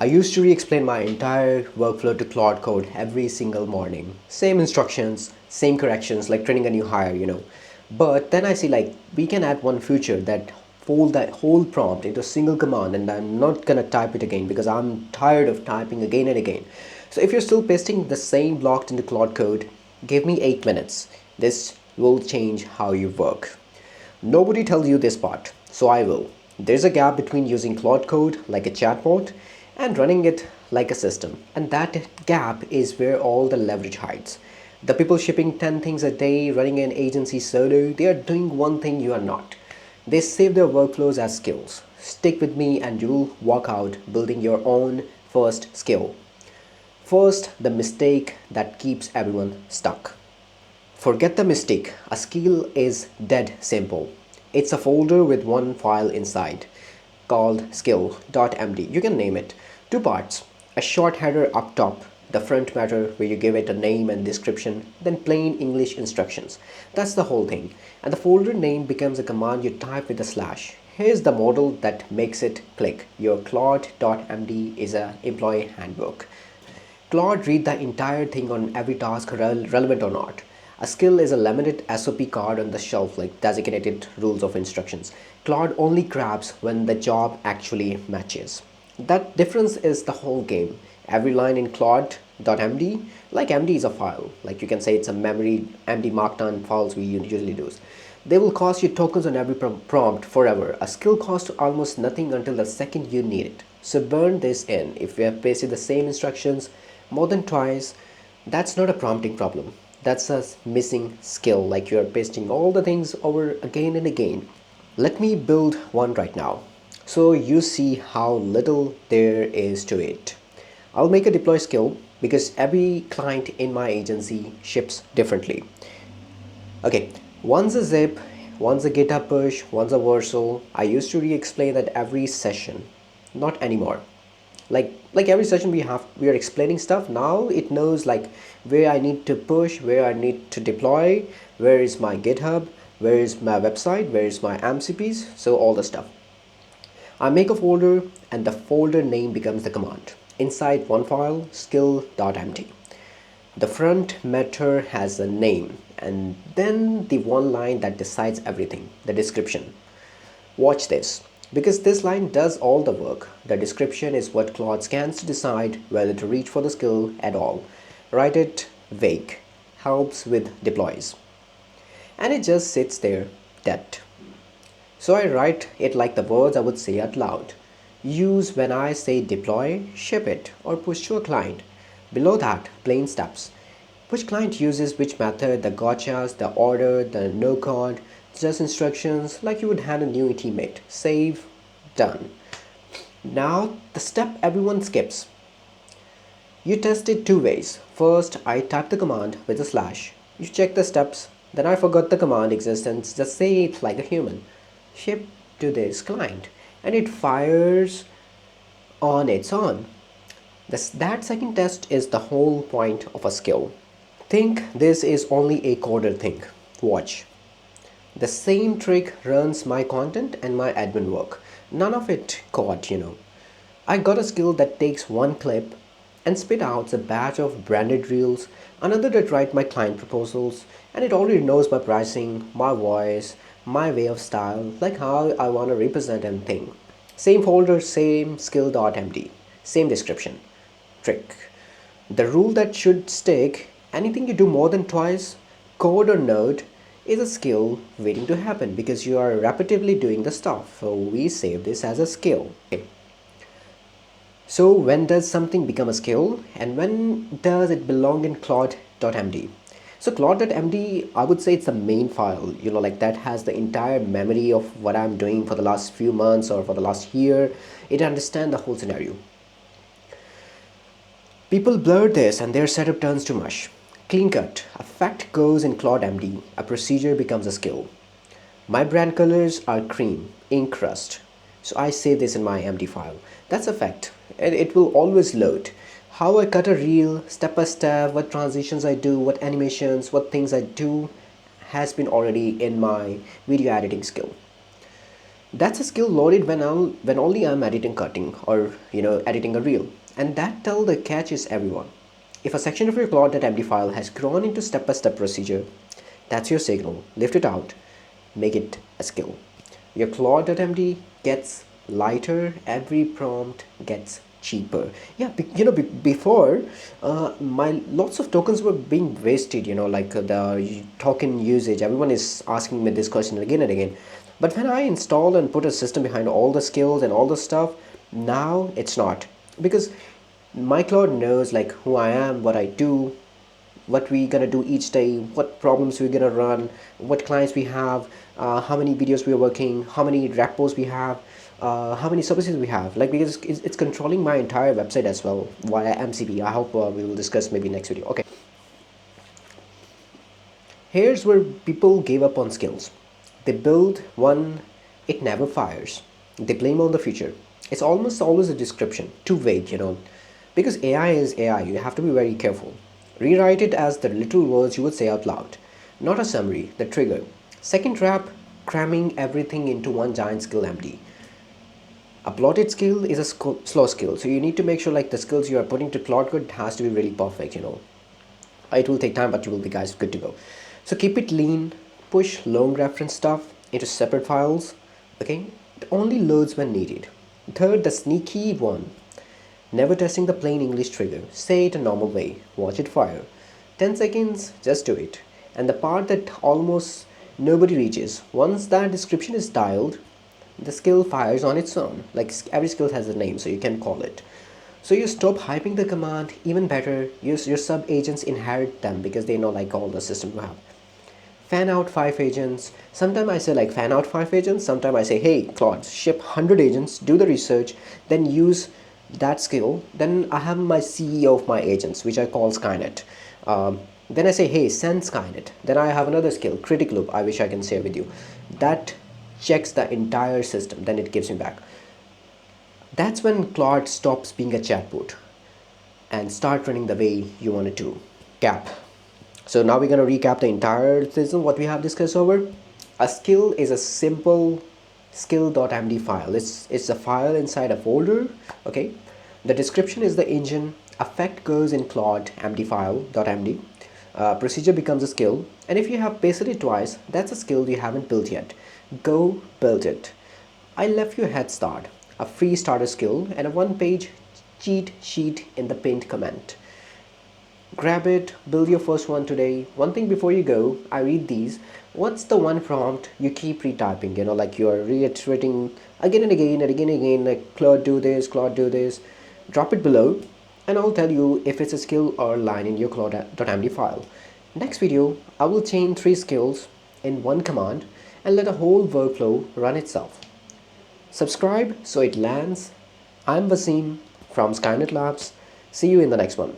I used to re-explain my entire workflow to Claude Code every single morning. Same instructions, same corrections, like training a new hire. But then I see like we can add one feature that fold that whole prompt into a single command, and I'm not gonna type it again because I'm tired of typing again and again. So if you're still pasting the same blocks into Claude Code, give me 8 minutes. This will change how you work. Nobody tells you this part, so I will. There's a gap between using Claude Code like a chatbot and running it like a system. And that gap is where all the leverage hides. The people shipping 10 things a day, running an agency solo, they are doing one thing you are not. They save their workflows as skills. Stick with me and you'll walk out building your own first skill. First, the mistake that keeps everyone stuck. Forget the mistake. A skill is dead simple. It's a folder with one file inside called skill.md. You can name it. Two parts. A short header up top, the front matter where you give it a name and description, then plain English instructions. That's the whole thing. And the folder name becomes a command you type with a slash. Here's the model that makes it click. Your Claude.md is an employee handbook. Claude read the entire thing on every task relevant or not. A skill is a limited SOP card on the shelf like designated rules of instructions. Claude only grabs when the job actually matches. That difference is the whole game. Every line in Claude.md, like MD is a file, like you can say it's a memory MD markdown files we usually do. They will cost you tokens on every prompt forever. A skill costs almost nothing until the second you need it. So burn this in. If you have pasted the same instructions more than twice, that's not a prompting problem. That's a missing skill, like you are pasting all the things over again and again. Let me build one right now, so you see how little there is to it. I'll make a deploy skill because every client in my agency ships differently. Okay, one's a zip, one's a GitHub push, one's a Vercel. I used to re-explain that every session. Not anymore. Like every session we are explaining stuff. Now it knows like where I need to push, where I need to deploy, where is my GitHub, where is my website, where is my MCPs, so all the stuff. I make a folder and the folder name becomes the command. Inside one file, skill.md. The front matter has a name and then the one line that decides everything, the description. Watch this. Because this line does all the work, the description is what Claude scans to decide whether to reach for the skill at all. Write it vague, helps with deploys. And it just sits there, dead. So I write it like the words I would say out loud. Use when I say deploy, ship it, or push to a client. Below that, plain steps. Which client uses which method, the gotchas, the order, the no code, just instructions like you would hand a new teammate. Save, done. Now the step everyone skips. You test it two ways. First, I type the command with a slash. You check the steps, then I forgot the command exists and just say it like a human. Ship to this client and it fires on its own. That second test is the whole point of a skill. Think this is only a coder thing. Watch. The same trick runs my content and my admin work. None of it caught. I got a skill that takes one clip and spit out a batch of branded reels, another that write my client proposals, and it already knows my pricing, my voice, my way of style, like how I want to represent anything. Same folder, same skill.md, same description. Trick. The rule that should stick, anything you do more than twice, code or node, is a skill waiting to happen because you are repetitively doing the stuff. So we save this as a skill. Okay. So when does something become a skill and when does it belong in Claude.md? So Claude.md, I would say it's the main file, like that has the entire memory of what I'm doing for the last few months or for the last year. It understands the whole scenario. People blur this and their setup turns to mush. Clean cut. A fact goes in Claude.md. A procedure becomes a skill. My brand colors are cream, ink rust. So I save this in my MD file. That's a fact. And it will always load. How I cut a reel, step by step, what transitions I do, what animations, what things I do has been already in my video editing skill. That's a skill loaded when only I'm editing cutting or editing a reel. And that tell the catch is everyone. If a section of your Claude.md file has grown into step-by-step procedure, that's your signal. Lift it out, make it a skill. Your Claude.md gets lighter, every prompt gets cheaper. Yeah, before my lots of tokens were being wasted, like the token usage. Everyone is asking me this question again and again. But when I install and put a system behind all the skills and all the stuff, now it's not, because my cloud knows like who I am, what I do, what we gonna do each day, what problems we're gonna run, what clients we have, how many videos we're working, how many repos we have, how many services we have. Like, because it's controlling my entire website as well via MCP. I hope we will discuss maybe next video. Okay, here's where people gave up on skills. They build one, it never fires. They blame on the future. It's almost always a description, too vague. Because AI is AI, you have to be very careful. Rewrite it as the literal words you would say out loud, not a summary, the trigger. Second trap, cramming everything into one giant skill empty. A plotted skill is a slow skill, so you need to make sure like the skills you are putting to Claude Code has to be really perfect. It will take time, but you will be guys good to go. So keep it lean, push long reference stuff into separate files. Okay, it only loads when needed. Third, the sneaky one, never testing the plain English trigger. Say it a normal way, watch it fire. 10 seconds, just do it. And the part that almost nobody reaches, once that description is dialed, the skill fires on its own. Like every skill has a name, so you can call it. So you stop hyping the command. Even better, your sub agents inherit them because they know like all the system you have. Fan out 5 agents. Sometimes I say like fan out 5 agents. Sometimes I say, hey Claude, ship 100 agents, do the research, then use that skill. Then I have my CEO of my agents, which I call Skynet. Then I say, hey, send Skynet. Then I have another skill, critic loop, I wish I can share with you. That checks the entire system, then it gives me back. That's when Claude stops being a chatbot and start running the way you want it to. Cap. So now we're going to recap the entire system, what we have discussed over. A skill is a simple skill.md file. It's a file inside a folder. Okay, the description is the engine, effect goes in Claude.md file.md, procedure becomes a skill, and if you have pasted it twice, that's a skill you haven't built yet. Go build it. I left you a head start, a free starter skill, and a one-page cheat sheet in the pinned comment. Grab it, build your first one today. One thing before you go, I read these. What's the one prompt you keep retyping? Like you're reiterating again and again and again and again, like Claude do this, Claude do this. Drop it below and I'll tell you if it's a skill or line in your Claude.md file. Next video, I will chain 3 skills in one command and let a whole workflow run itself. Subscribe so it lands. I'm Vaseem from Skynet Labs. See you in the next one.